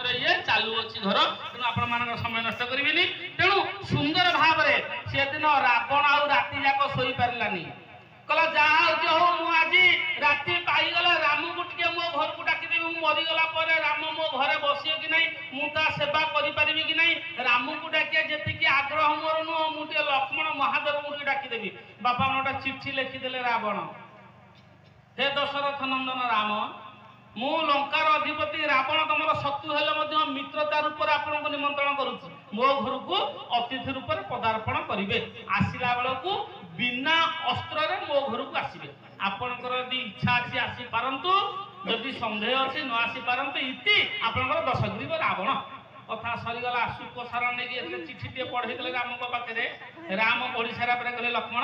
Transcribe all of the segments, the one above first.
ଭିତରେ ये चालू अच्छी घर तेणु आपण मान समय नष्ट करेंगे तेणु सुंदर भाव में से दिन रावण आउ राति जाक शोई पारानी कहला जहाँ हो आज राति पाईगला राम को टे मो घर को डाकिदेवी मरीगला राम मो घरे बसिए कि नहीं मुझा सेवा करी कि नहीं राम को डाकिया जी आग्रह मोर नुह मुझे लक्ष्मण महादेव को डाकिदेवी बापा गोटे चिठी लिखिदेले रावण हे दशरथ नंदन राम मु लंकार अधिपति रावण तुम शत्रु हेले मित्रता रूप आपण को निमंत्रण करुच्ची मो घर को अतिथि रूप पदार्पण करेंगे आसला बेलू बिना अस्त्र मो घर को आसवे आपणकर यदि इच्छा अच्छी आसी पारंतु जदि संदेह अच्छी न आसी पारंतु इति आपणकर दशग्रीव रावण कथा सरीगला शुक सारण नहीं चिठी टे पढ़े राम पाखे राम पढ़ी सारा कहले लक्ष्मण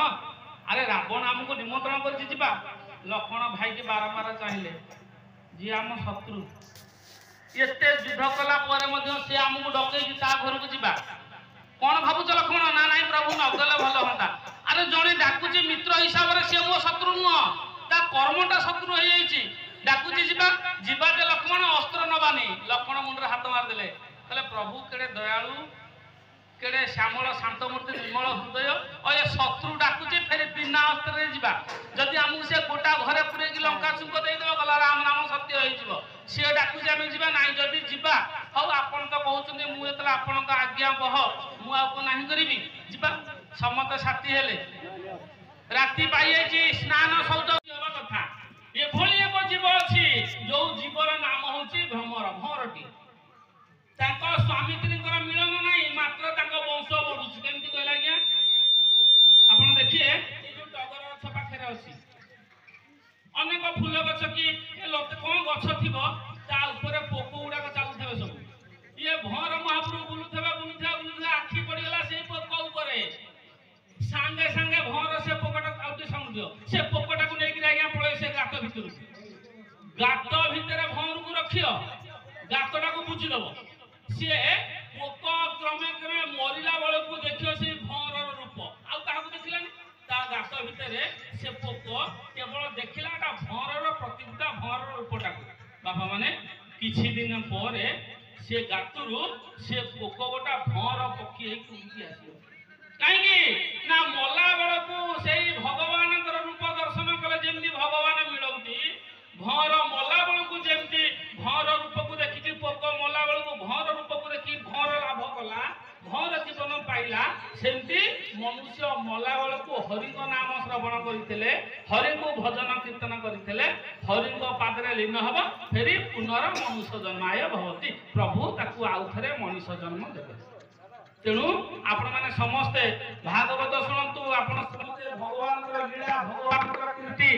अरे रावण आमको निमंत्रण कर लक्ष्मण भाई के बारंबार चाहिए जी आम शत्रु एत युद्ध कला सी आमको डकई घर को जा कौन भावुच लक्ष्मण ना ना प्रभु नगले भल हाँ अरे जड़े डाकुची मित्र हिसाब से सी मो शत्रु नुह ता कर्मटा शत्रु हो डाकुची जीवा जे लक्ष्मण अस्त्र नबानी लक्ष्मण मुंडे हाथ मारिदे कहले प्रभु केड़े दयालु केड़े श्यामल शांतमूर्ति निर्मल हृदय और ये शत्रु डाकुचे फेर बिना अस्त्र जीवा जदि आमको से गोटा घरे पुरे लंका चुंक देदेव गला राम नाम सत्य हो सी डाकुचे आम जा ना जदि जीवा हौ आपन तो कहते मुझे आपण आज्ञा बह मुझे ना करी जीवा समस्त साथी हेले राति पाई स्नान शौच हवा कथा ये एक जीव अच्छी जो जीवर नाम हूँ भ्रमर भंवरटी स्वामी स्त्री मिलन नहीं मात्र वंश बढ़ुची केमती कहला आज्ञा आप देखिए जो टगर गछ पाखे अच्छी अनेक फूल गछ कि कौन गछ थी पोक गुड़ाक चलुवे सब ये भंवर महाप्रभु बुलुवा आखि पड़गला से पोक उपर सांगे सांगे भंवर से पोकटा शुणु से पोकटा को लेकिन आज्ञा पड़े से गात भितर भंवर को रखियो गातटा को बुझीदब सी पोक क्रमे क्रमे मरला बेल को देखियो से भंवर रूप आउ देखलानी गात भितर से पोक केवल देखला भंवर प्रतिभूता भंवर रूपटा बापा माने किछि दिन पर से गातरू से पोक गोटा भंवर पक्षी उड़की आस कहीं ना मला बेलू से भगवान रूप दर्शन कले जमी भगवान मिलती भंवर मला बेलू जमी भंवर रूप को देखिकी पोक मला बेलू भंवर रूप को देखी भंवर लाभ कला भंवर जीवन पाइला सेमती मनुष्य मला बेलू हरि नाम श्रवण करते हरि को भजन कीर्तन करते हरि पादरे लीन हम फेरी पुनर मनुष्य जन्माय भवती प्रभु ताकू आउ थे मनुष्य जन्म देवे तेणु आपण मैंने समस्ते भागवत शुणु आपण समस्ते भगवान लीला भगवान कीर्ति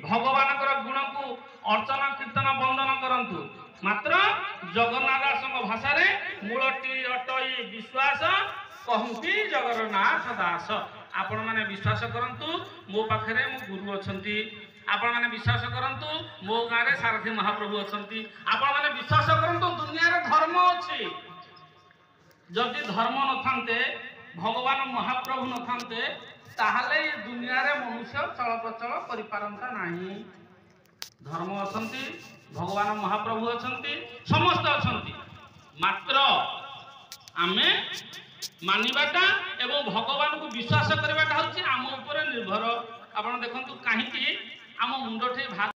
भगवान गुण को अर्चना कीर्तन बंदन करंतु मात्र जगन्नाथ भाषा मूलटी अटई विश्वास कहती जगन्नाथ दास आपण मैंने विश्वास करंतु मो पाखरे मो गुरु अछंती आपण मैंने विश्वास करंतु मो गाँव में सारथी महाप्रभु अछंती आपण मैंने विश्वास करंतु दुनिया रे धर्म अच्छी जदि धर्म न थांते भगवान महाप्रभु न थांते ताहले दुनिया रे मनुष्य चल प्रचल करि पारंता नाही धर्म अछंती भगवान महाप्रभु अछंती समस्त अछंती मात्र आमे मानिबाटा एवं भगवान को विश्वास करबाटा होची आम ऊपर निर्भर आपण देखंतु काहे कि आम मुंडठी